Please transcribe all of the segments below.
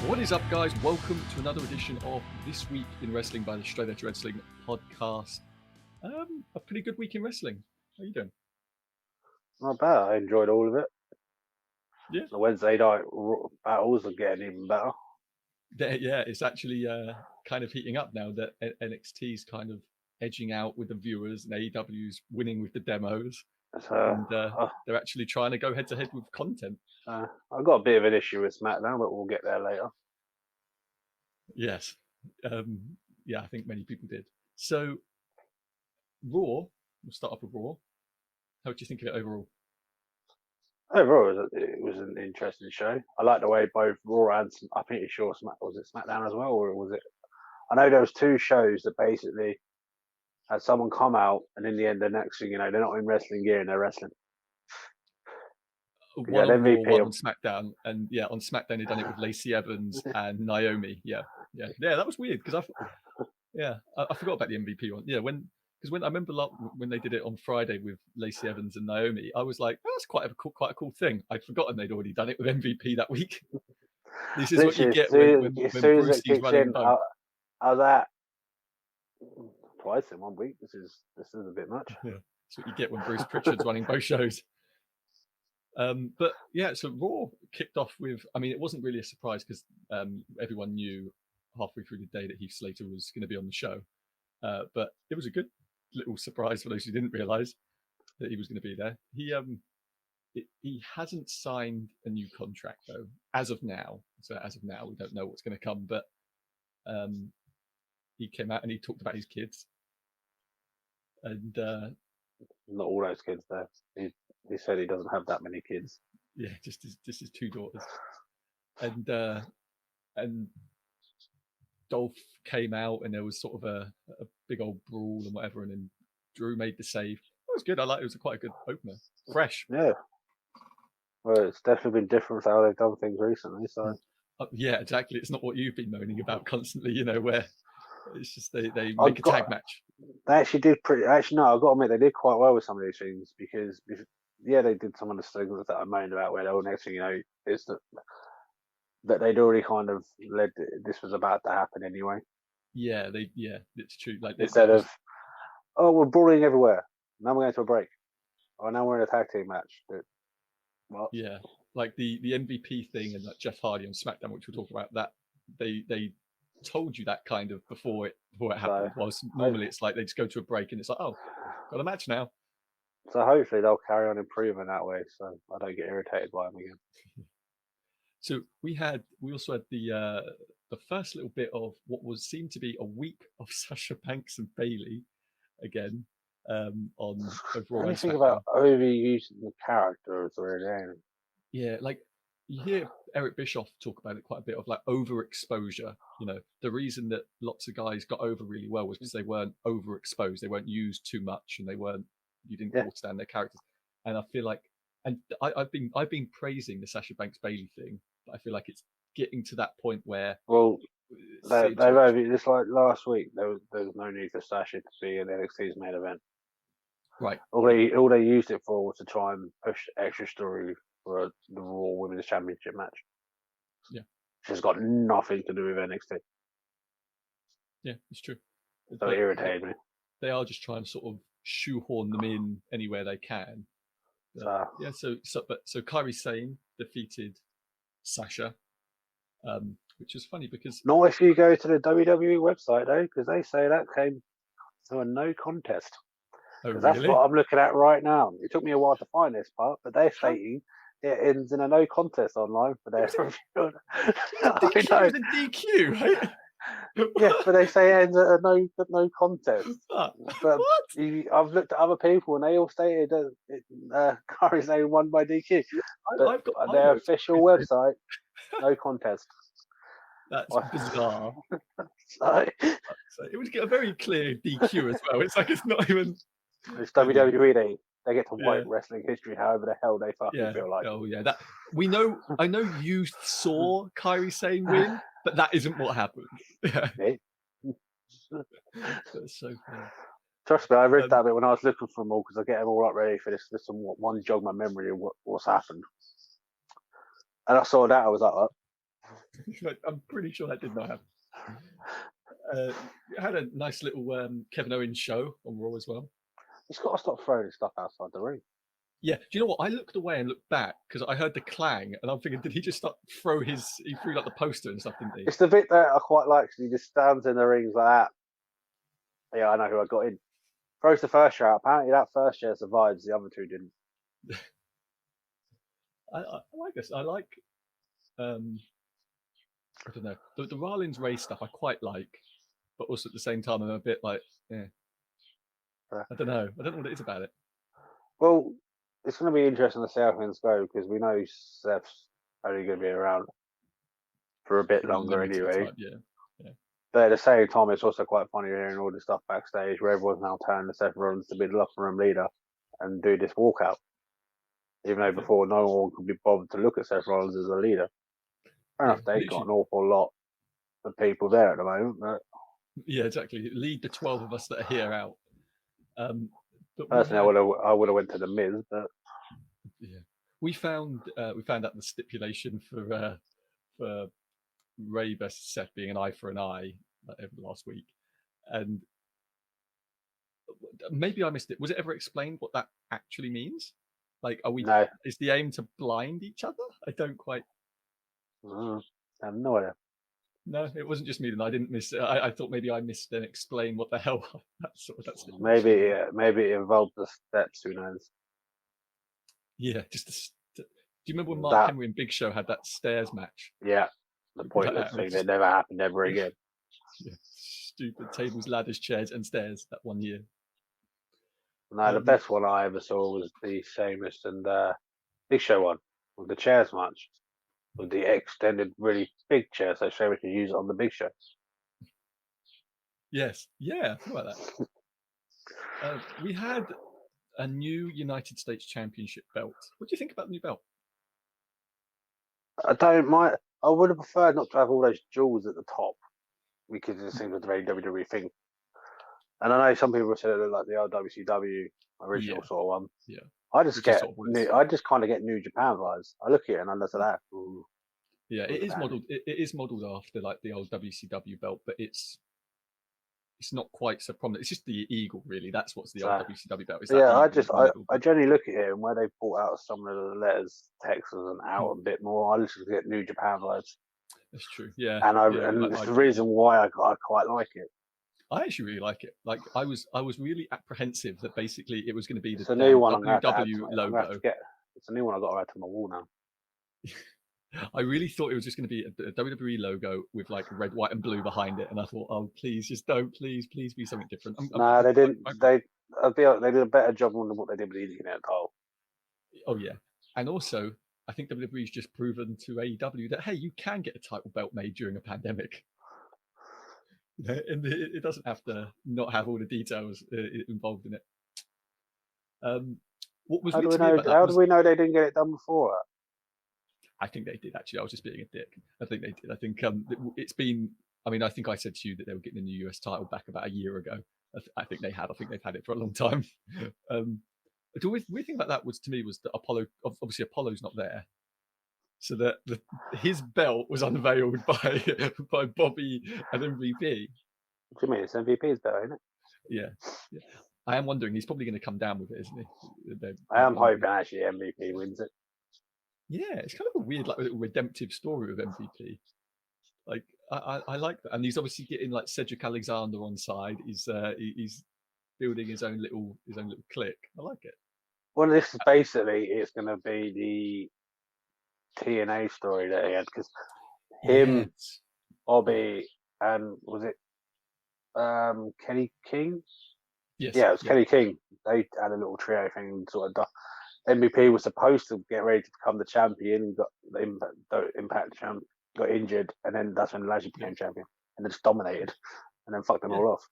What is up, guys? Welcome to another edition of This Week in Wrestling by the Straight Edge Wrestling podcast. A pretty good week in wrestling. How are you doing? Not bad. I enjoyed all of it. Yeah. The Wednesday night battles are getting even better. Yeah, it's actually kind of heating up now that NXT's kind of edging out with the viewers and AEW's winning with the demos. And they're actually trying to go head-to-head with content. I've got a bit of an issue with SmackDown, but we'll get there later. Yes. I think many people did. So, Raw, we'll start off with Raw. How do you think of it overall? Overall, it was an interesting show. I like the way both Raw and I'm pretty sure was it SmackDown as well, or was it? I know there was two shows that basically had someone come out, and in the end, the next thing you know, they're not in wrestling gear and they're wrestling. One on Raw, one on SmackDown, and on SmackDown they done it with Lacey Evans and Naomi. Yeah, that was weird because I forgot about the MVP one. Yeah, when I remember when they did it on Friday with Lacey Evans and Naomi, I was like, oh, that's quite a cool thing. I'd forgotten they'd already done it with MVP that week. This is what you get when Brucey's running. I was at twice in 1 week. This is a bit much. Yeah, that's what you get when Bruce Pritchard's running both shows. But yeah, so Raw kicked off with, it wasn't really a surprise because everyone knew halfway through the day that Heath Slater was going to be on the show. But it was a good little surprise for those who didn't realize that he was going to be there. He hasn't signed a new contract though, as of now. So as of now, we don't know what's going to come, but he came out and he talked about his kids. And not all those kids there. He said he doesn't have that many kids. Yeah, just his two daughters. And Dolph came out and there was sort of a big old brawl and whatever, and then Drew made the save. It was good. It was quite a good opener. Fresh. Yeah. Well, it's definitely been different from how they've done things recently. So. Yeah, exactly. It's not what you've been moaning about constantly, where it's just they make a tag match. They actually did no, I've got to admit, they did quite well with some of these things because, they did some of the things that I moaned about where the next thing you know, is that they'd already kind of led, this was about to happen anyway. Yeah, it's true. Like instead of, we're brawling everywhere. Now we're going to a break. Now we're in a tag team match. What? Yeah, like the MVP thing and like Jeff Hardy on SmackDown, which we'll talk about, that they told you that kind of before it happened. Whilst normally it's like they just go to a break and it's like, oh, got a match now. So hopefully they'll carry on improving that way, so I don't get irritated by them again. So we also had the first little bit of what seemed to be a week of Sasha Banks and Bayley again on Raw. Anything about overusing the characters or anything? Yeah, like you hear Eric Bischoff talk about it quite a bit of like overexposure. The reason that lots of guys got over really well was because they weren't overexposed, they weren't used too much, and you didn't understand their characters. And I feel like, and I've been praising the Sasha Banks Bayley thing, but I feel like it's getting to that point where they've just like last week there was no need for Sasha to be in NXT's main event. Right. All they used it for was to try and push extra story for the Raw Women's Championship match. Yeah. Which has got nothing to do with NXT. Yeah, it's true. So it irritated me. They are just trying to sort of shoehorn them in anywhere they can. So Kairi Sane defeated Sasha, which is funny because not if you go to the WWE website though, because they say that came to a no contest. Oh, really? That's what I'm looking at right now. It took me a while to find this part, but they're stating it ends in a no contest online for their review. It was a DQ, right? Yeah, but they say it ends at a no contest. But I've looked at other people and they all stated that Kairi Sane won by DQ. But their official website, no contest. That's bizarre. So it would get a very clear DQ as well. It's like it's not even. It's WWE. They get to wipe wrestling history however the hell they fucking feel like. Oh yeah, that we know. I know you saw Kairi Sane win, but that isn't what happened. Yeah. That's so funny. Trust me, I read that bit when I was looking for them all because I get them all up ready for this. This one jog my memory of what's happened. And I saw that, I was like, I'm pretty sure that did not happen. It had a nice little Kevin Owens show on Raw as well. He's got to stop throwing stuff outside the ring. Yeah, do you know what? I looked away and looked back because I heard the clang, and I'm thinking, did he just start he threw like the poster and stuff, didn't he? It's the bit that I quite like because he just stands in the rings like that. Yeah, I know who I got in. Throws the first chair out. Apparently that first chair survives, the other two didn't. I like this. I like I don't know, the Rollins Ray stuff I quite like, but also at the same time I'm a bit like, yeah. I don't know what it is about it. Well, it's going to be interesting to see how things go because we know Seth's only going to be around for a bit longer anyway. Time, yeah. But at the same time, it's also quite funny hearing all this stuff backstage where everyone's now turning to Seth Rollins to be the locker room leader and do this walkout. Even though before no one could be bothered to look at Seth Rollins as a leader. Fair enough, they've got an awful lot of people there at the moment. But yeah, exactly. Lead the 12 of us that are here out. But personally, I would have went to the Miz, but yeah, we found out the stipulation for Ray versus Seth being an eye for an eye over last week, and maybe I missed it. Was it ever explained what that actually means? Like, are we? No. Is the aim to blind each other? I don't quite. I have no idea. No, it wasn't just me. Then I didn't miss. I thought maybe I missed and explain what the hell that's. Maybe it involved the steps. Who knows? Yeah, just. Do you remember when Mark Henry and Big Show had that stairs match? Yeah, the pointless thing that never happened ever again. Yeah, stupid tables, ladders, chairs, and stairs that one year. No, the best one I ever saw was the Sheamus and Big Show one with the chairs match. With the extended, really big chair, so Sheamus could use it on the Big Show. Yes, yeah, I about that. We had a new United States Championship belt. What do you think about the new belt? I would have preferred not to have all those jewels at the top because it seems like a very WWE thing. And I know some people said it looked like the old WCW original sort of one. Yeah. I just kind of get New Japan vibes. I look at it and I look at that. Ooh, yeah, it is modelled. It is modelled after like the old WCW belt, but it's not quite so prominent. It's just the eagle, really. That's what's the old WCW belt. I generally look at it and where they brought out some of the letters, Texas and out a bit more. I just get New Japan vibes. That's true. Yeah, and it's the reason why I quite like it. I actually really like it. Like I was really apprehensive that basically it was going to be the new one WW logo. It's a new one I got to add to my wall now. I really thought it was just going to be a WWE logo with like red, white, and blue behind it, and I thought, oh, please, just don't, please be something different. No, they didn't. They did a better job than what they did with the Internet title. Oh yeah, and also I think WWE's just proven to AEW that hey, you can get a title belt made during a pandemic. And it doesn't have to not have all the details involved in it. What was how do we know they didn't get it done before? I think they did actually. I was just being a dick. I think they did. I think it's been. I mean, I think I said to you that they were getting a new US title back about a year ago. I think they have. I think they've had it for a long time. The weird thing about that was to me was that Apollo. Obviously, Apollo's not there. So that his belt was unveiled by Bobby and MVP. What do you mean? It's MVP's belt, isn't it? Yeah. I am wondering. He's probably going to come down with it, isn't he? I am hoping actually MVP wins it. Yeah, it's kind of a weird, like, little redemptive story of MVP. Like I like that, and he's obviously getting like Cedric Alexander on side. He's building his own little clique. I like it. Well, this is basically it's going to be the TNA story that he had because him, Bobby, and was it Kenny King? Yes. Yeah, it was Kenny King. They had a little trio thing, sort of. MVP was supposed to get ready to become the champion, got the Impact champ, got injured, and then that's when Lashley became champion, and then just dominated, and then fucked them all off.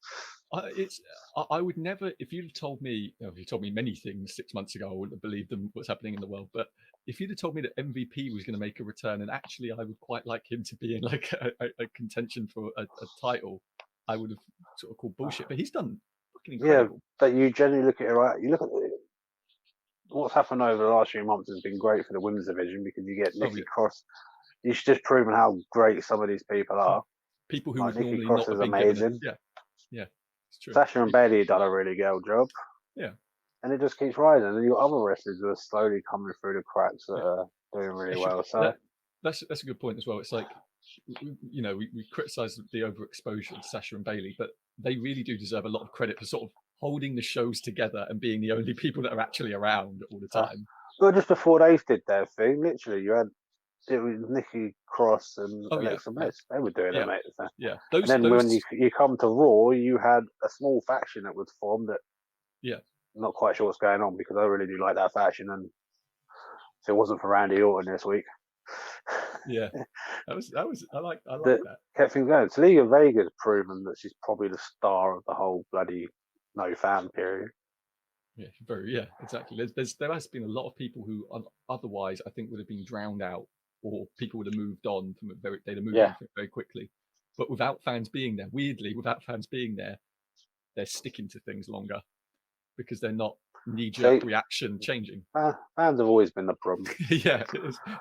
I would never, if you'd told me, if you told me many things 6 months ago, I wouldn't have believed them what's happening in the world. But if you'd have told me that MVP was going to make a return, and actually I would quite like him to be in like a contention for a title, I would have sort of called bullshit. But he's done fucking incredible. Yeah, but you generally look at it right. You look at what's happened over the last few months has been great for the women's division because you get Nikki Cross she's just proven how great some of these people are. People who Like would Nikki normally Cross not is have been given amazing. yeah, it's true. Sasha and Bailey done a really good job. Yeah. And it just keeps rising. And you've got other wrestlers who are slowly coming through the cracks that are doing really well. So that's a good point as well. It's like, you know, we criticize the overexposure of Sasha and Bailey, but they really do deserve a lot of credit for sort of holding the shows together and being the only people that are actually around all the time. Well, just before they did their thing, literally, it was Nikki Cross and Alexa Bliss. They were doing it, mate. So. Yeah. And then when you come to Raw, you had a small faction that was formed that. Yeah. Not quite sure what's going on because I really do like that faction, and if it wasn't for Randy Orton this week, yeah, I like that. Kept things going. Saliga Vega's proven that she's probably the star of the whole bloody no fan period. Yeah, exactly. There has been a lot of people who otherwise I think would have been drowned out, or people would have moved on from they'd have moved on from it very quickly. But without fans being there, weirdly, they're sticking to things longer because they're not knee-jerk reaction changing. Fans have always been the problem. Yeah,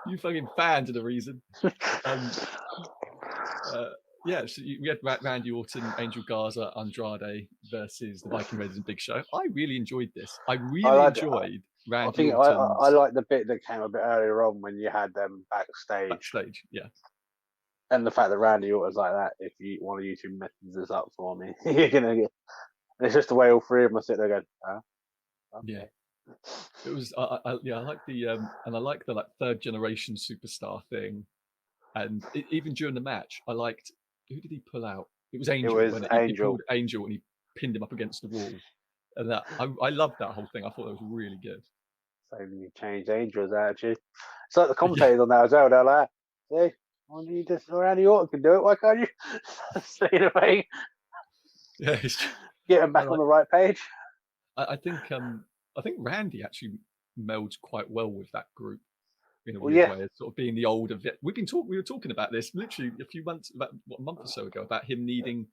you fucking fans are the reason. Yeah, so we had Randy Orton, Angel Garza, Andrade versus the Viking Raiders and Big Show. I really enjoyed this. I enjoyed Randy Orton. I like the bit that came a bit earlier on when you had them backstage. Backstage, yeah. And the fact that Randy Orton's like that, if one of you two messes this up for me, you're gonna get. And it's just the way all three of them are sitting there going, okay. Yeah. It was I like the and I like the like third generation superstar thing, and even during the match I liked, who did he pull out? It was Angel. He pulled Angel and he pinned him up against the wall, and that I loved that whole thing. I thought that was really good. So you changed Angel's attitude. It's like the commentators on that as well. They're like, see, why don't you just Randy Orton can do it? Why can't you? See the thing. Yeah, get him back on the right page. I think Randy actually melds quite well with that group in a weird way, sort of being the older vet. We were talking about this literally a month or so ago, about him needing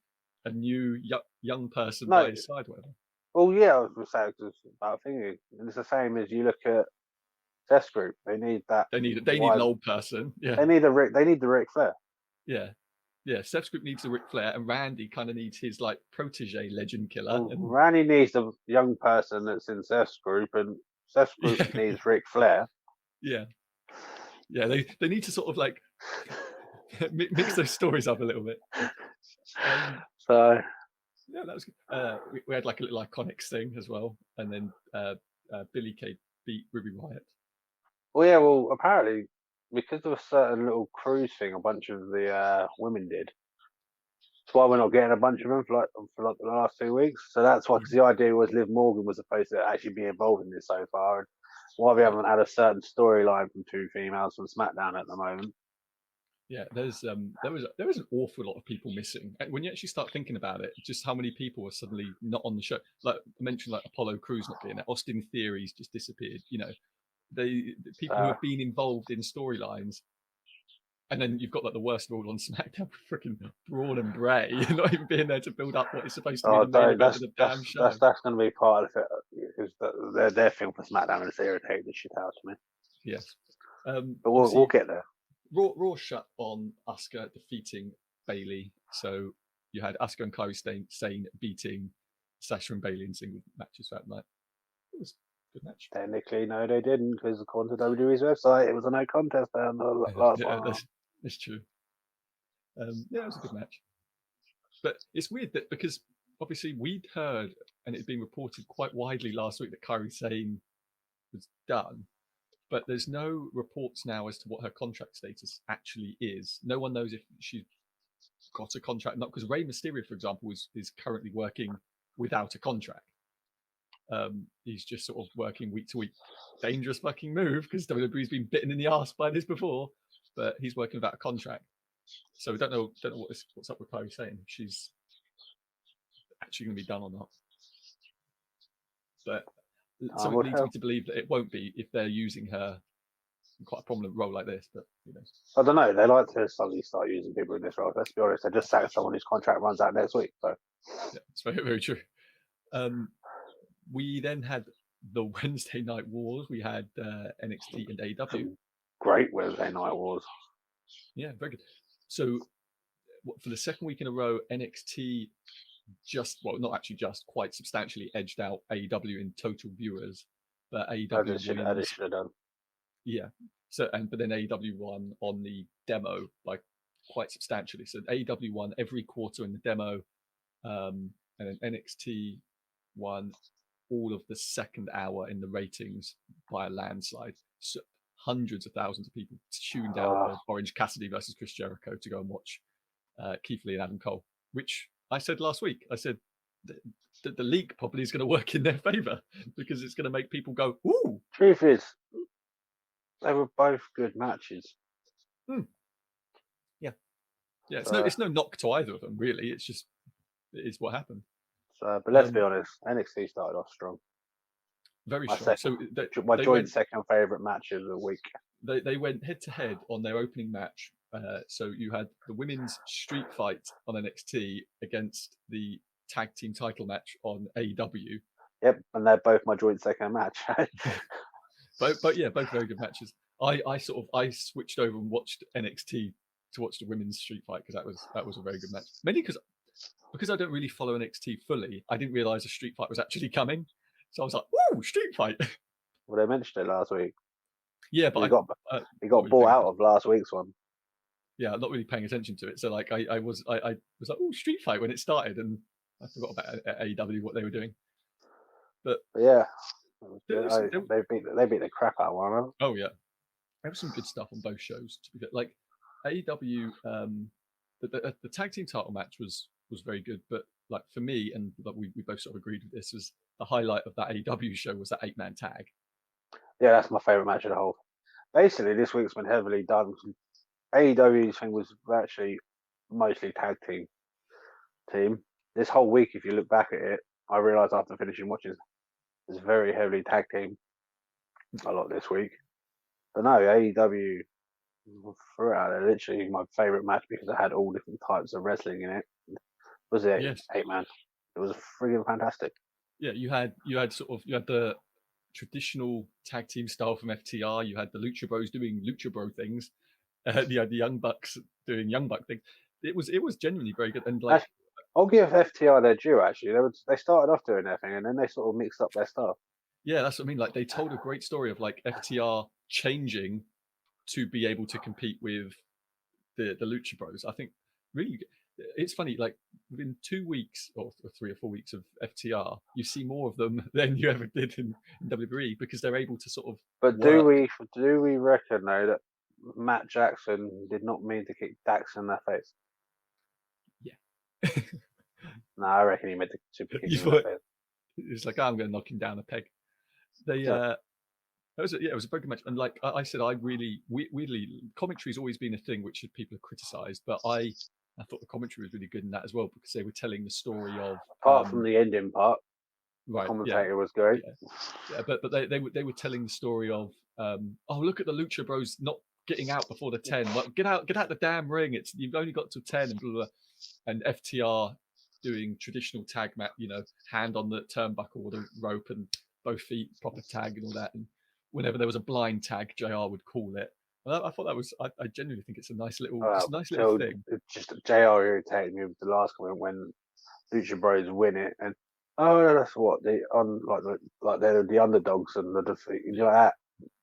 a new young person by his side, whatever. Well, yeah, I was going to say about thinking, and it's the same as you look at Test Group. They need that. They need an old person. Yeah. They need the Ric Flair. Yeah. Yeah, Seth's Group needs a Ric Flair, and Randy kind of needs his like protege legend killer. Well, Randy needs a young person that's in Seth's Group, and Seth's Group needs Ric Flair. Yeah, yeah, they need to sort of like mix those stories up a little bit. So yeah, that was good. We had like a little Iconics thing as well, and then Billy Kay beat Ruby Riott. Well, yeah, well, apparently, because of a certain little cruise thing a bunch of the women did, that's why we're not getting a bunch of them for the last 2 weeks. So that's why, because the idea was Liv Morgan was supposed to actually be involved in this so far, and why we haven't had a certain storyline from two females from SmackDown at the moment. Yeah, there was an awful lot of people missing. And when you actually start thinking about it, just how many people were suddenly not on the show. Like I mentioned, like Apollo Crews not being there, Austin Theories just disappeared. You know, the people who have been involved in storylines, and then you've got like the worst of all on SmackDown, freaking Braun and Bray, not even being there to build up what is supposed to be the main event of the damn show. That's going to be part of it, because their film for SmackDown and it's irritating the shit out of me. Yes, but we'll get there. Raw shut on Asuka defeating Bailey, so you had Asuka and Kairi Sane beating Sasha and Bailey in single matches that night. It was a good match. Technically, no, they didn't, because according to WWE's website, it was a no contest on the last one. That's true. Yeah, it was a good match. But it's weird that, because obviously we'd heard, and it had been reported quite widely last week, that Kairi Sane was done. But there's no reports now as to what her contract status actually is. No one knows if she's got a contract, not because Rey Mysterio, for example, is currently working without a contract. He's just sort of working week to week. Dangerous fucking move, because WWE's been bitten in the arse by this before, but he's working without a contract. So we don't know what's up with Kairi Sane. She's actually going to be done or not. But so it leads me to believe that it won't be if they're using her in quite a prominent role like this. But I don't know. They like to suddenly start using people in this role. Let's be honest. They just sacked someone whose contract runs out next week. So yeah, it's very, very true. We then had the Wednesday Night Wars. We had NXT and AEW. Great Wednesday Night Wars. Yeah, very good. So for the second week in a row, NXT quite substantially edged out AEW in total viewers, but AEW They wins. should have done. Yeah. So but then AEW won on the demo by quite substantially. So AEW won every quarter in the demo, and then NXT won all of the second hour in the ratings by a landslide. So hundreds of thousands of people tuned out of Orange Cassidy versus Chris Jericho to go and watch Keith Lee and Adam Cole, which I said last week. I said the league probably is going to work in their favor because it's going to make people go, ooh. Truth is, they were both good matches. Yeah, it's no knock to either of them, really. It's just it is what happened. So, but let's be honest, NXT started off strong. Very strong. So my joint second favorite match of the week. They went head to head on their opening match. So you had the women's street fight on NXT against the tag team title match on AEW. Yep, and they're both my joint second match. both very good matches. I switched over and watched NXT to watch the women's street fight because that was a very good match. Mainly because I don't really follow NXT fully, I didn't realize a street fight was actually coming. So I was like, "Woo, street fight!" Well, they mentioned it last week. Yeah, but he got bought out of last week's one. Yeah, I'm not really paying attention to it. So like, I was like, "Oh, street fight" when it started, and I forgot about AEW what they were doing. But yeah, they beat the crap out of one of them. Oh yeah, there was some good stuff on both shows. To be fair. Like AEW, the tag team title match was very good, but like for me, and like we both sort of agreed with this, was the highlight of that AEW show was that 8-man tag. Yeah, that's my favorite match of the whole. Basically, this week's been heavily done. AEW's thing was actually mostly tag team. This whole week, if you look back at it, I realised after finishing watching, it's very heavily tag team a lot this week. But no, AEW throughout it, literally my favourite match because it had all different types of wrestling in it. Was it? Yes. 8-man. It was friggin' fantastic. Yeah, you had the traditional tag team style from FTR. You had the Lucha Bros doing Lucha Bro things. You had the Young Bucks doing Young Buck things. It was genuinely very good. And like, I'll give FTR their due. Actually, they started off doing their thing, and then they sort of mixed up their stuff. Yeah, that's what I mean. Like, they told a great story of like FTR changing to be able to compete with the Lucha Bros. I think really, it's funny. Like within 2 weeks or 3 or 4 weeks of FTR, you see more of them than you ever did in WWE because they're able to sort of. But do we reckon though that Matt Jackson did not mean to kick Dax in the face? Yeah. No, I reckon he meant to super kick him in the face. It's like, I'm going to knock him down a peg. It was a very good match. And like I said, I really weirdly, commentary's always been a thing which people have criticised, but I thought the commentary was really good in that as well because they were telling the story of apart from the ending part. Right, the commentator was great. Yeah, but they were telling the story of oh, look at the Lucha Bros not getting out before the 10. Like, get out the damn ring. You've only got to 10 and blah, blah, blah. And FTR doing traditional tag match, hand on the turnbuckle or the rope and both feet, proper tag and all that. And whenever there was a blind tag, JR would call it. And I thought that was, I genuinely think it's a nice little thing. Just JR irritated me with the last comment when Lucha Bros win it, and that's what like they're the underdogs and the defeat, like that.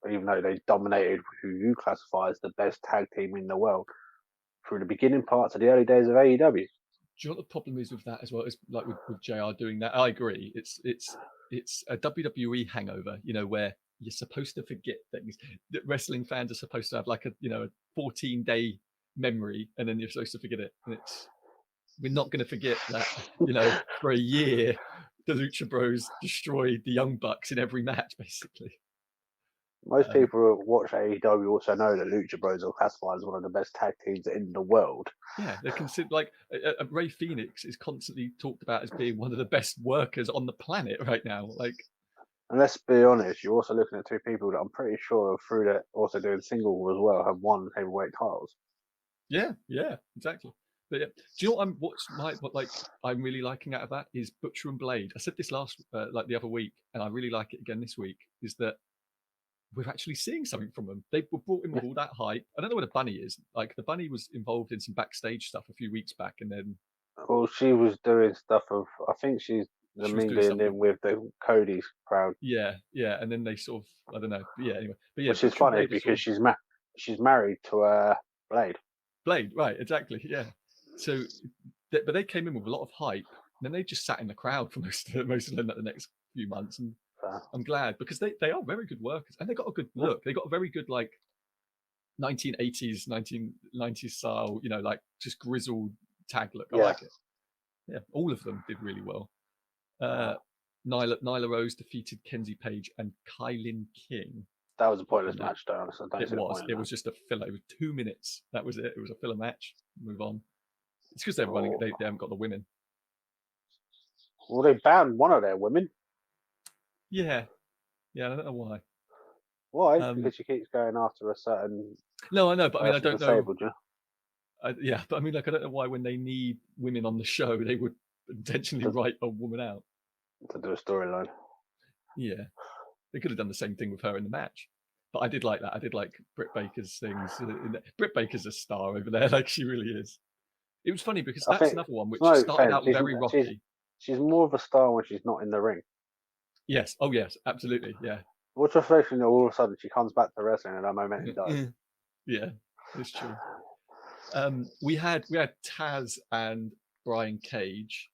Even though they dominated who you classify as the best tag team in the world through the beginning parts of the early days of AEW. Do you know what the problem is with that as well? Is like with JR doing that. I agree. It's a WWE hangover, where you're supposed to forget things. That wrestling fans are supposed to have like a 14-day memory, and then you're supposed to forget it. And we're not going to forget that, for a year, the Lucha Bros destroyed the Young Bucks in every match, basically. Most people who watch AEW also know that Lucha Bros are classified as one of the best tag teams in the world. Yeah, they're considered like Ray Phoenix is constantly talked about as being one of the best workers on the planet right now. Like, and let's be honest, you're also looking at two people that I'm pretty sure through that also doing single as well have won heavyweight titles. Yeah, exactly. But yeah, do you know what I'm really liking out of that is Butcher and Blade. I said this the other week, and I really like it again this week. Is that we're actually seeing something from them. They were brought in with all that hype. I don't know where the bunny is. Like the bunny was involved in some backstage stuff a few weeks back, and then Well, she was doing stuff of. I think she's the she was doing mingling something. in with the Cody's crowd. Yeah, and then they sort of, I don't know. But yeah, anyway. But yeah, Which is Butcher funny Blade because sort of, she's married to Blade. Blade, right? Exactly. Yeah. So, but they came in with a lot of hype, and then they just sat in the crowd for most of them the next few months, and I'm glad because they are very good workers, and they got a good look. They got a very good like 1980s, 1990s style, like just grizzled tag look. I like it. Yeah, all of them did really well. Nyla Rose defeated Kenzie Page and Kylin King. That was a pointless match, though. Honestly, It was just a filler. It was 2 minutes. That was it. It was a filler match. Move on. It's because they're running. They haven't got the women. Well, they banned one of their women. Yeah. I don't know why. Why? Because she keeps going after a certain. No, I know, but I mean, I don't know. Yeah, but I mean, like, I don't know why when they need women on the show, they would intentionally write a woman out to do a storyline. Yeah, they could have done the same thing with her in the match. But I did like that. I did like Britt Baker's things. Britt Baker's a star over there, like she really is. It was funny because that's another one which started out very rocky. She's more of a star when she's not in the ring. Yes. Oh, yes. Absolutely. Yeah. What's frustrating? All of a sudden, she comes back to wrestling, and her momentum dies. Yeah, it's true. We had Taz and Brian Cage.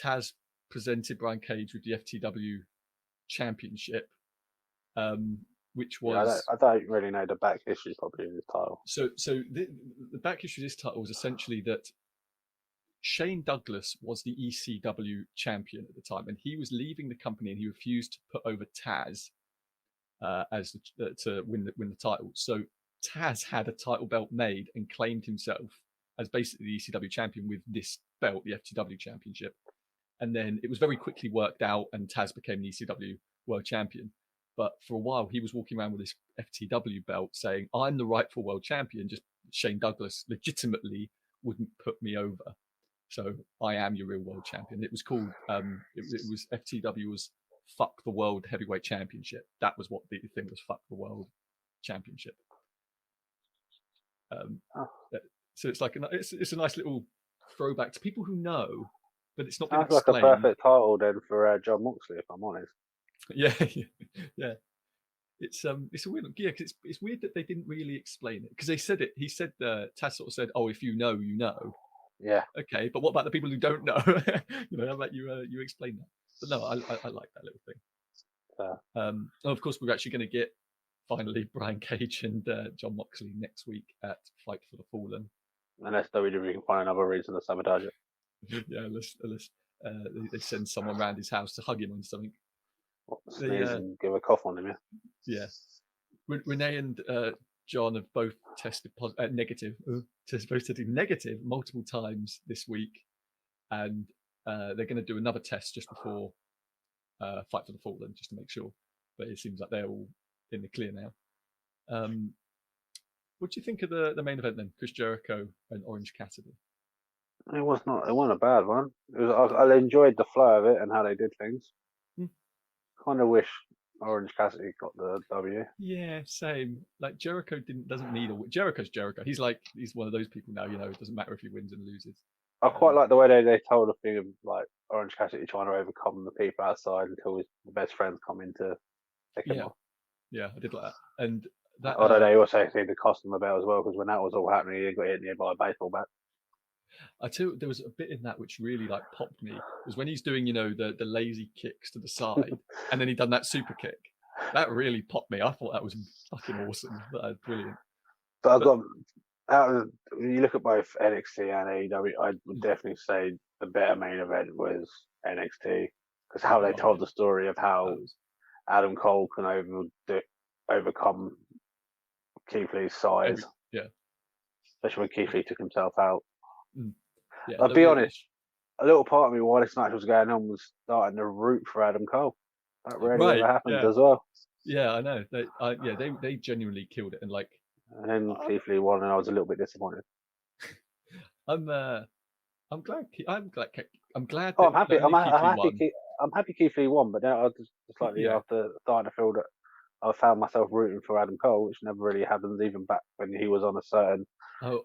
Taz presented Brian Cage with the FTW Championship, which was I don't really know the back history probably of this title. So the back history of this title was essentially that Shane Douglas was the ECW champion at the time, and he was leaving the company, and he refused to put over Taz to win the title. So Taz had a title belt made and claimed himself as basically the ECW champion with this belt, the FTW Championship. And then it was very quickly worked out, and Taz became the ECW World Champion. But for a while, he was walking around with this FTW belt saying, I'm the rightful world champion, just Shane Douglas legitimately wouldn't put me over. So I am your real world champion. It was called, it was FTW was Fuck the World Heavyweight Championship. That was what the thing was, Fuck the World Championship. So it's like, it's a nice little throwback to people who know, but it's not been explained. Sounds like a perfect title then for John Moxley, if I'm honest. Yeah. It's a weird, because it's weird that they didn't really explain it, because they said it. He said, Taz sort of said, "Oh, if you know, you know." Yeah. Okay, but what about the people who don't know? How about you explain that? But no, I like that little thing. Of course, we're actually going to get finally Brian Cage and John Moxley next week at Fight for the Fallen. Unless WWE can find another reason to sabotage it. Yeah, unless they send someone around his house to hug him or something. Sneeze and give a cough on him, yeah. Renee and John have both tested negative. Both tested negative multiple times this week, and they're going to do another test just before Fight for the Fallen, just to make sure. But it seems like they're all in the clear now. What do you think of the main event then? Chris Jericho and Orange Cassidy. It wasn't a bad one. I enjoyed the flow of it and how they did things. Kind of wish Orange Cassidy got the W. Yeah, same. Like Jericho doesn't need Jericho's Jericho. He's one of those people now. It doesn't matter if he wins and loses. I quite like the way they told the thing of like Orange Cassidy trying to overcome the people outside until his best friends come in to pick him off. Yeah, I did like that. And that, although they also seemed to cost him a bit as well, because when that was all happening, he got hit near by a baseball bat. I tell you, there was a bit in that which really like popped me, was when he's doing, the lazy kicks to the side, and then he done that super kick. That really popped me. I thought that was fucking awesome. That was brilliant. But when you look at both NXT and AEW, I would definitely say the better main event was NXT, because how they told the story of how Adam Cole can overcome Keith Lee's size. Especially when Keith Lee took himself out. Yeah, I'll be honest, a little part of me while this match was going on was starting to root for Adam Cole. That rarely ever happened as well. Yeah, I know. They genuinely killed it, and then Keith Lee won, and I was a little bit disappointed. I'm glad. I'm glad. I'm happy. I'm happy Keith Lee won, but then I was just slightly after starting to feel that I found myself rooting for Adam Cole, which never really happens, even back when he was on a certain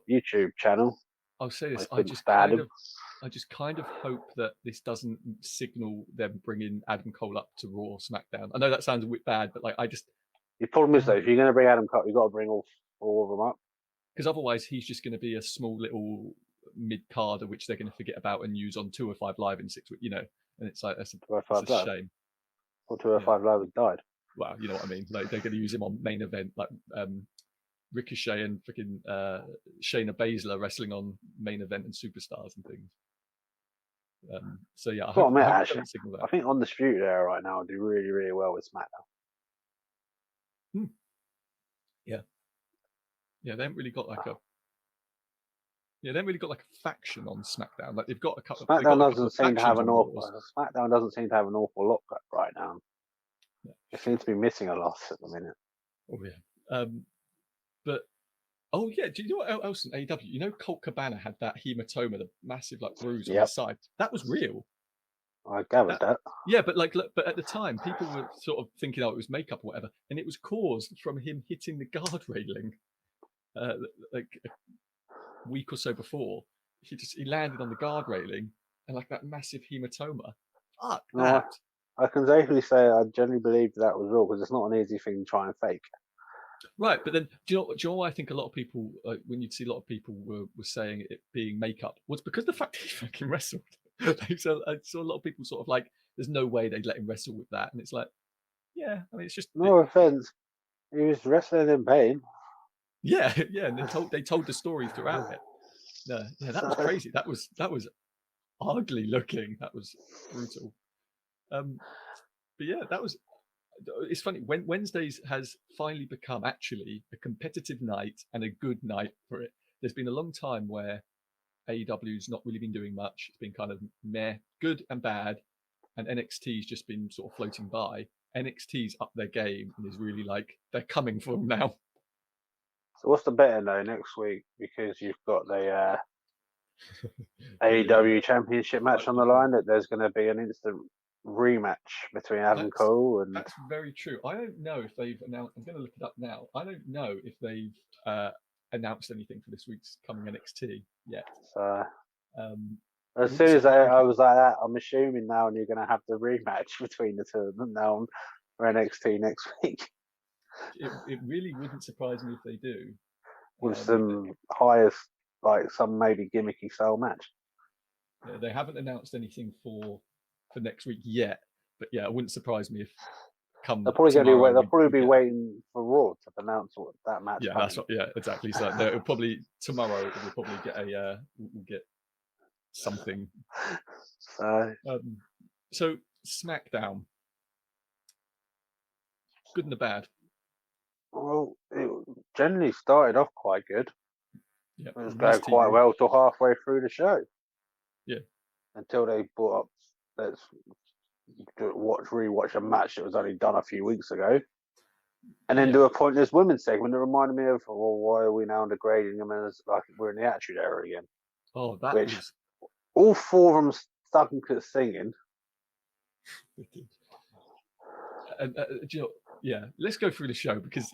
YouTube channel. I'll say this: I just kind of hope that this doesn't signal them bringing Adam Cole up to Raw or SmackDown. I know that sounds a bit bad, but like the problem is though, if you're going to bring Adam Cole, you've got to bring all of them up. Because otherwise, he's just going to be a small little mid-carder, which they're going to forget about and use on 205 Live in 6 weeks, And it's like that's a shame. Or 205 Live has died. Well, you know what I mean. Like they're going to use him on main event, like Ricochet and freaking Shayna Baszler wrestling on main event and superstars and things. So yeah, I think Undisputed Era right now do really, really well with SmackDown. Yeah, they haven't really got like a faction on SmackDown. Like they've got a couple. SmackDown doesn't seem to have an awful lot right now. Yeah. It seems to be missing a lot at the minute. Oh yeah, but do you know what else in AEW? You know, Colt Cabana had that hematoma, the massive like bruise on his side. That was real. I gathered that. Yeah, but at the time, people were sort of thinking, it was makeup or whatever, and it was caused from him hitting the guard railing. Like a week or so before, he landed on the guard railing and like that massive hematoma. Fuck that. I can safely say I generally believe that was real because it's not an easy thing to try and fake. Right, but then do you know why I think a lot of people, when you'd see a lot of people were saying it being makeup, was because the fact he fucking wrestled. So I saw a lot of people sort of like, there's no way they'd let him wrestle with that, and it's like, yeah, I mean, it's just no offense, he was wrestling in pain. Yeah, and they told the story throughout it. Yeah, that was crazy. That was ugly looking. That was brutal. But yeah, it's funny. When Wednesdays has finally become actually a competitive night and a good night for it. There's been a long time where AEW's not really been doing much. It's been kind of meh, good and bad, and NXT's just been sort of floating by. NXT's up their game and is really like they're coming for them now. So what's the betting though next week? Because you've got the AEW Championship match on the line. That there's going to be an instant rematch between Adam Cole and. That's very true. I don't know if they've announced. I'm going to look it up now. I don't know if they've announced anything for this week's coming NXT yet. So as soon as I was like that, I'm assuming now you're going to have the rematch between the two of them now for NXT next week. It really wouldn't surprise me if they do. With some some maybe gimmicky style match. Yeah, they haven't announced anything for next week yet, but yeah, it wouldn't surprise me if they'll probably be waiting for Raw to announce what that match. Yeah, that's exactly. So it'll probably tomorrow. We'll probably get we'll get something. So SmackDown, good and the bad. Well, it generally started off quite good. Yeah, it was going quite well till halfway through the show. Yeah, until they brought up let's rewatch a match that was only done a few weeks ago, and then do a pointless women's segment that reminded me of, well, why are we now degrading them as like we're in the Attitude Era again? Oh, that was all four of them stuck at singing. And let's go through the show because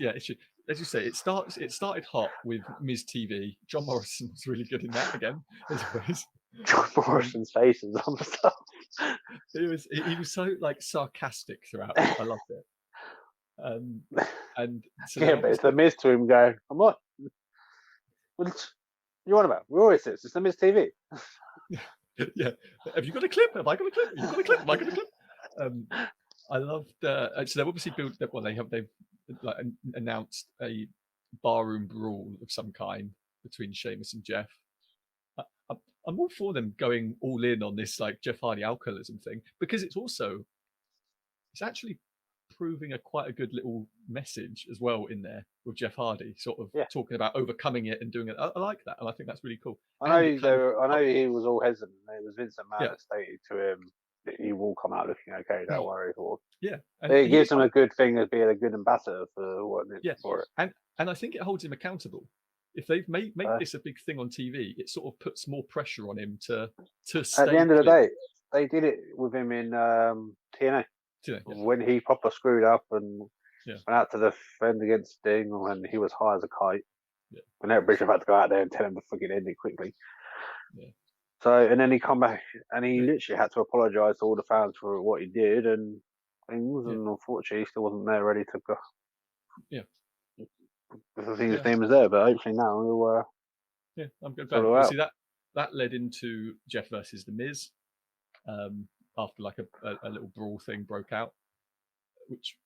as you say, it started hot with Miz TV. John Morrison was really good in that again, as always. John Morrison's faces on the stuff. He was so like sarcastic throughout. I loved it. And so but it's the Miz to him going, "I'm what? What you on about? We always say it's the Miz TV." Yeah. Have you got a clip? Have I got a clip? Have you got a clip? Have I got a clip? I loved. So they've obviously built. Well, they've like announced a barroom brawl of some kind between Sheamus and Jeff. I'm all for them going all in on this like Jeff Hardy alcoholism thing because it's actually proving quite a good little message as well in there with Jeff Hardy sort of talking about overcoming it and doing it. I like that, and I think that's really cool. I know he was all hesitant. It was Vince McMahon that stated to him that he will come out looking okay. Don't worry. And it gives him a good thing as being a good ambassador for what for it. And I think it holds him accountable. If they've made this a big thing on TV, it sort of puts more pressure on him to stay. At the end of the day, they did it with him in TNA when he proper screwed up and Yeah. Went out to defend against Sting when he was high as a kite. Yeah. And Eric Bischoff had to go out there and tell him to fucking end it quickly. Yeah. So, and then he come back and he literally had to apologise to all the fans for what he did and things. And unfortunately, he still wasn't there ready to go. Yeah. Because his name was there, but hopefully now we'll. Yeah, I'm good. sort it You out. see that led into Jeff versus The Miz, after like a little brawl thing broke out, which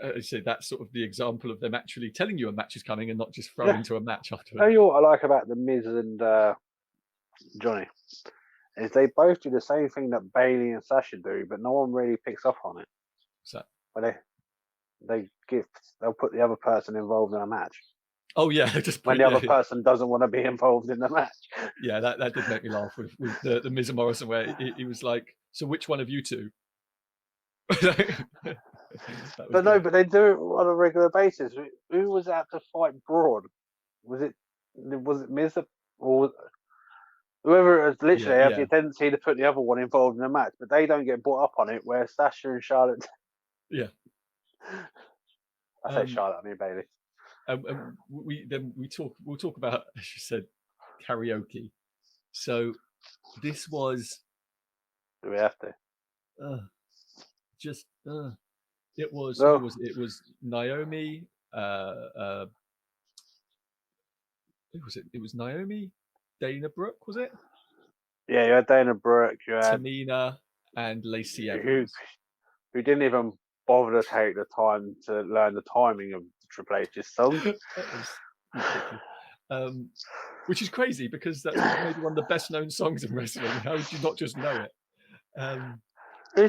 I say that's sort of the example of them actually telling you a match is coming and not just throwing into a match afterwards. You know what I like about the Miz and Johnny is they both do the same thing that Bailey and Sasha do, but no one really picks up on it. What's that? But they'll put the other person involved in a match. Oh yeah, just when the other person doesn't want to be involved in the match. Yeah, that did make me laugh with the Miz and Morrison, where he was like, "So which one of you two?" But no, but they do it on a regular basis. Who was out to fight Braun? Was it Miz or whoever it was? Literally, have the tendency to put the other one involved in the match, but they don't get brought up on it. Where Sasha and Charlotte, yeah, I say Charlotte, I mean Bailey. We'll talk about, as you said, karaoke. So this was. Do we have to? It was. No. It was Naomi. It was Naomi, Dana Brooke, was it? Yeah, you had Dana Brooke, you had Tamina, and Lacey Evans, who didn't even bother to take the time to learn the timing of Triple H's song. Which is crazy because that's maybe one of the best known songs in wrestling. How did you not just know it?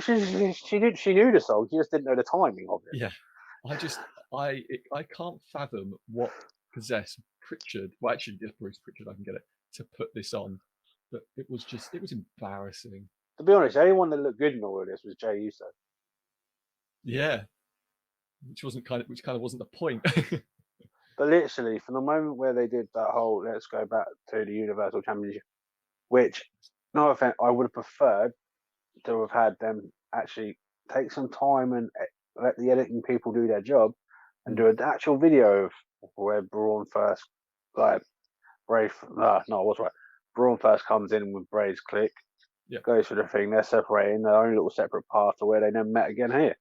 She knew the song, she just didn't know the timing of it. Yeah, I can't fathom what possessed Pritchard. Well, actually, just Bruce Pritchard, I can get it to put this on, but it was embarrassing. To be honest, the only one that looked good in all of this was Jey Uso. Yeah, which kind of wasn't the point. But literally, from the moment where they did that whole "let's go back to the Universal Championship," which, no offense, I would have preferred to have had them actually take some time and let the editing people do their job and do an actual video of where Braun first, Braun first comes in with Bray's click, goes for the thing, they're separating, their own little separate path to where they never met again here.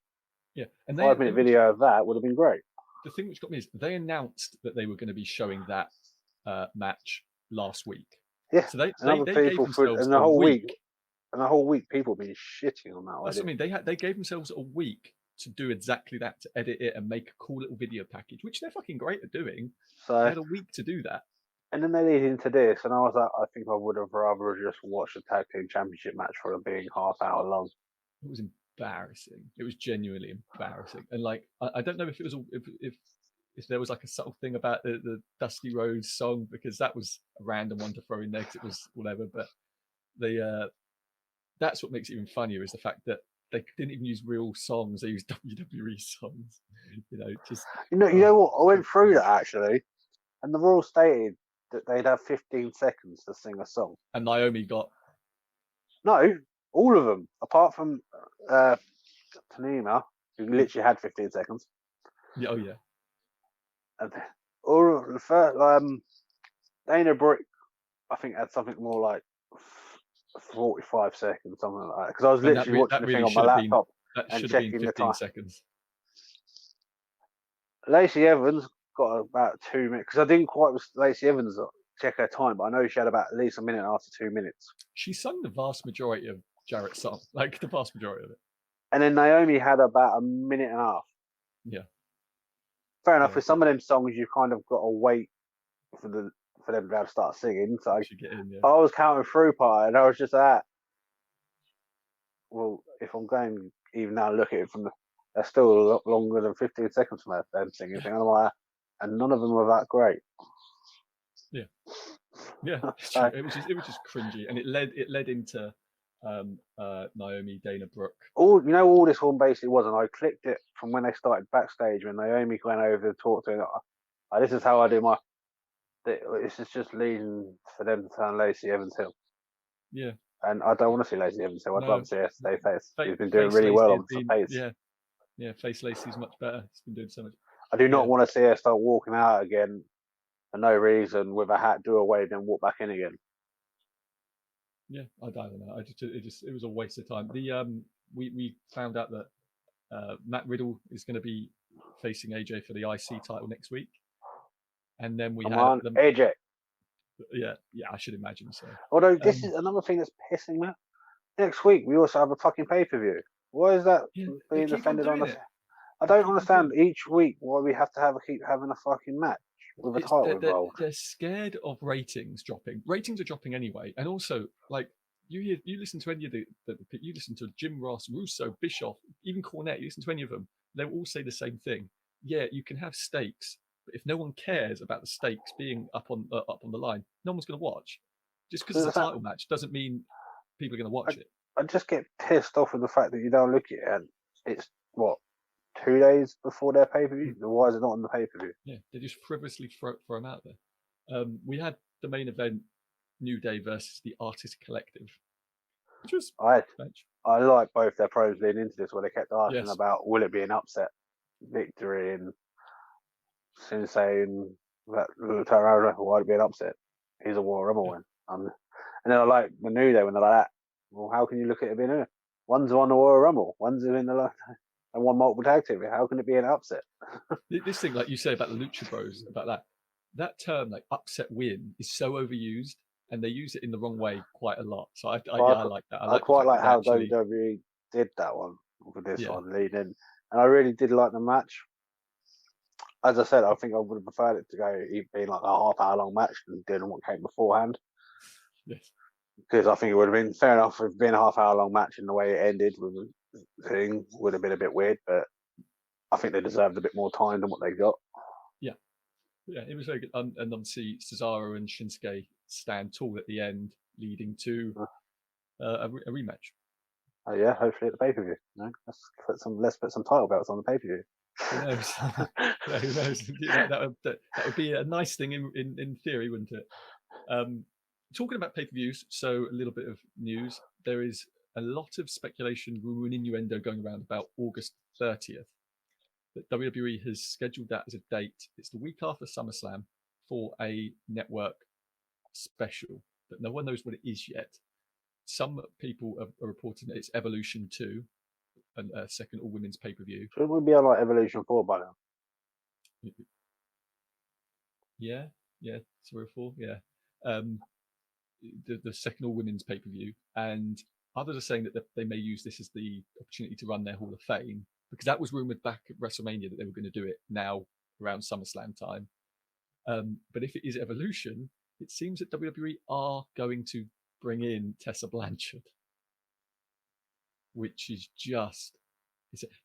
Yeah, and 5-minute video of that would have been great. The thing which got me is they announced that they were going to be showing that match last week. Yeah, so they gave themselves a whole week. And the whole week, people have been shitting on that. That's what I mean. They gave themselves a week to do exactly that, to edit it and make a cool little video package, which they're fucking great at doing. So they had a week to do that. And then they lead into this, and I was like, I think I would have rather just watched a tag team championship match for it being half hour long. It was embarrassing. It was genuinely embarrassing. And like, I don't know if it was if there was like a subtle thing about the Dusty Rhodes song, because that was a random one to throw in there because it was whatever. But that's what makes it even funnier, is the fact that they didn't even use real songs; they used WWE songs. You know what? I went through that actually, and the rules stated that they'd have 15 seconds to sing a song. And Naomi got no, all of them, apart from Tamina, who literally had 15 seconds. Yeah, oh yeah. And all of the first, Dana Brooke, I think, had something more like 45 seconds, something like that. Because I was literally watching the thing on my laptop and checking the time. Seconds. Lacey Evans got about 2 minutes, because I didn't quite with Lacey Evans check her time, but I know she had about at least a minute after 2 minutes. She sung the vast majority of Jarrett's song, like the vast majority of it. And then Naomi had about a minute and a half. Yeah. Fair enough. With some of them songs, you've kind of got to wait for them to be able to start singing. So I was counting through part, and I was just that. Well, if I'm going even now, look at it from they're still a lot longer than 15 seconds from them singing thing. And none of them were that great. Yeah. Yeah. It was just cringy, and it led into Naomi, Dana Brooke. All this one basically was, and I clicked it from when they started backstage, when Naomi went over to talk to him. This is how I do my. This is just leading for them to turn Lacey Evans heel. Yeah. And I don't want to see Lacey Evans heel. I'd love to see her stay face. She's been doing really well on the face. Yeah. Yeah, Face Lacey's much better. He's been doing so much. I do not want to see her start walking out again for no reason with a hat, do a wave, then walk back in again. Yeah, I don't know. It was a waste of time. We found out that Matt Riddle is going to be facing AJ for the IC title next week, and then we Come had on, AJ. Yeah, I should imagine so. Although this is another thing that's pissing me. Next week we also have a fucking pay-per-view. Why is that being defended on the? I don't understand each week why we have to keep having a fucking match with a title involved. They're scared of ratings dropping. Ratings are dropping anyway, and also like you listen to any of you listen to Jim Ross, Russo, Bischoff, even Cornette. You listen to any of them, they will all say the same thing. Yeah, you can have stakes, but if no one cares about the stakes being up on the line, no one's going to watch. Just because it's a title match doesn't mean people are going to watch it. I just get pissed off with the fact that you don't look at it and it's what 2 days before their pay-per-view. Why is it not on the pay-per-view? Yeah, they just frivolously throw them out there. We had the main event, New Day versus the Artist Collective, which was I like both their pros leading into this, where they kept asking about will it be an upset victory, and since saying that turn around, why would it be an upset? He's a Royal Rumble win. And then I like the New Day when they're like that. Well, how can you look at it being a one's won the Royal Rumble, one's in the and one multiple tag team? How can it be an upset? This thing, like you say about the Lucha Bros, about that term, like upset win, is so overused, and they use it in the wrong way quite a lot. So I like that. I quite like how WWE did that one with this one leading, and I really did like the match. As I said, I think I would have preferred it to go being like a half-hour long match than doing what came beforehand. Yes. Because I think it would have been fair enough if being a half-hour long match and the way it ended with the thing would have been a bit weird, but I think they deserved a bit more time than what they got. Yeah, it was very good. And obviously Cesaro and Shinsuke stand tall at the end, leading to a rematch. Oh yeah, hopefully at the pay-per-view. Let's put some title belts on the pay-per-view. Who knows? Who knows? That would be a nice thing in theory, wouldn't it? Talking about pay-per-views, so a little bit of news. There is a lot of speculation, rumor, and innuendo going around about August 30th. That WWE has scheduled that as a date. It's the week after SummerSlam for a network special, but no one knows what it is yet. Some people are reporting that it's Evolution 2, a second all-women's pay-per-view. Shouldn't we be on like Evolution 4 by now? Yeah, 3 or 4, yeah. The second all-women's pay-per-view, and others are saying that they may use this as the opportunity to run their Hall of Fame, because that was rumored back at WrestleMania that they were going to do it now around SummerSlam time. But if it is Evolution, it seems that WWE are going to bring in Tessa Blanchard, which is just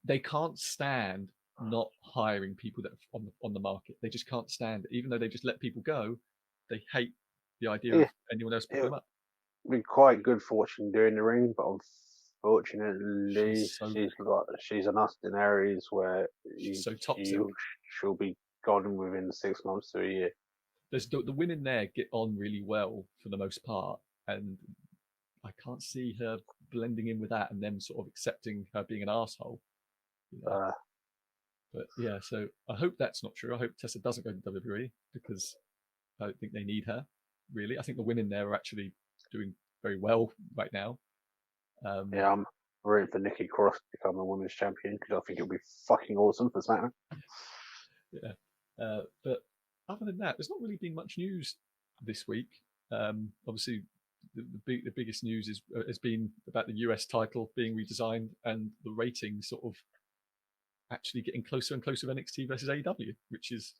they can't stand not hiring people that are on the market. They just can't stand it. Even though they just let people go, they hate the idea of anyone else picking them up. Been quite good fortune doing the ring, but unfortunately she's an Austin Aries where she'll be gone within 6 months to a year. There's the women there get on really well for the most part, and I can't see her blending in with that and them sort of accepting her being an asshole. But yeah, so I hope that's not true. I hope Tessa doesn't go to WWE, because I don't think they need her, really. I think the women there are actually doing very well right now. I'm rooting for Nikki Cross to become a women's champion, because I think it'll be fucking awesome for SmackDown. Yeah. But other than that, there's not really been much news this week. Obviously, the biggest news has been about the US title being redesigned and the ratings sort of actually getting closer and closer with NXT versus AEW, which is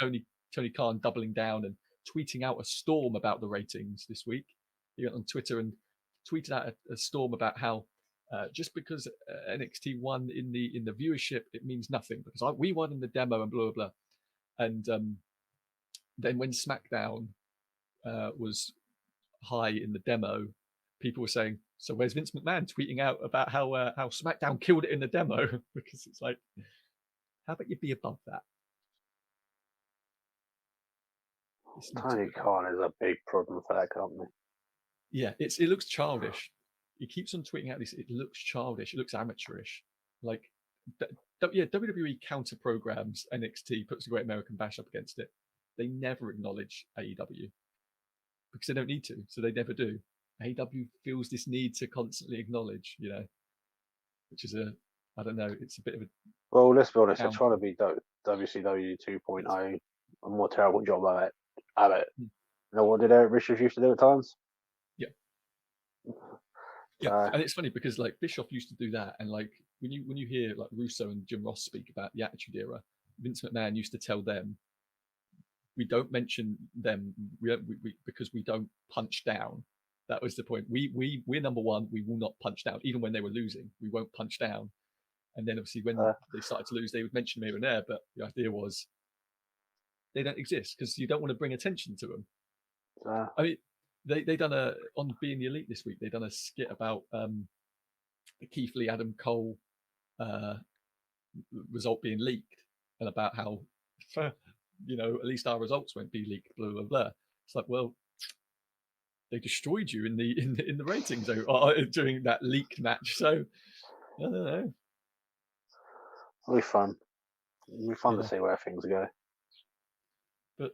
Tony Khan doubling down and tweeting out a storm about the ratings this week. He went on Twitter and tweeted out a storm about how just because NXT won in the viewership, it means nothing, because we won in the demo and blah blah blah. And then when SmackDown was high in the demo, people were saying, so where's Vince McMahon tweeting out about how SmackDown killed it in the demo? Because it's like, how about you be above that? Tony Khan is a big problem for that company. Yeah, it looks childish. He keeps on tweeting out this. It looks childish. It looks amateurish. Like WWE counter programs NXT, puts a Great American Bash up against it. They never acknowledge AEW because they don't need to, so they never do. AEW feels this need to constantly acknowledge, which is I don't know, it's a bit of a. Well, let's be honest, they're trying to be WCW 2.0, a more terrible job at it. You know what did Eric Bischoff used to do at times? Yeah. Yeah, and it's funny because like Bischoff used to do that, and like when you hear like Russo and Jim Ross speak about the Attitude Era, Vince McMahon used to tell them, we don't mention them because we don't punch down. That was the point. We're number one. We will not punch down, even when they were losing. We won't punch down. And then obviously when they started to lose, they would mention them here and there. But the idea was they don't exist because you don't want to bring attention to them. I mean, they done on Being the Elite this week. They done a skit about the Keith Lee Adam Cole result being leaked, and about how at least our results won't be leaked. Blah blah blah. It's like, well, they destroyed you in the ratings during that leaked match. So I don't know. It'll be fun. It'll be fun to see where things go. But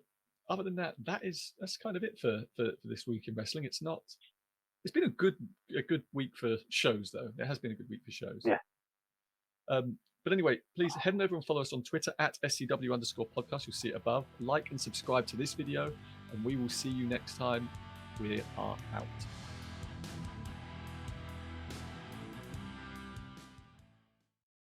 other than that, that's kind of it for this week in wrestling. It's been a good week for shows, though. It has been a good week for shows. Yeah. But anyway, please head over and follow us on Twitter at SCW_podcast. You'll see it above. Like and subscribe to this video, and we will see you next time. We are out.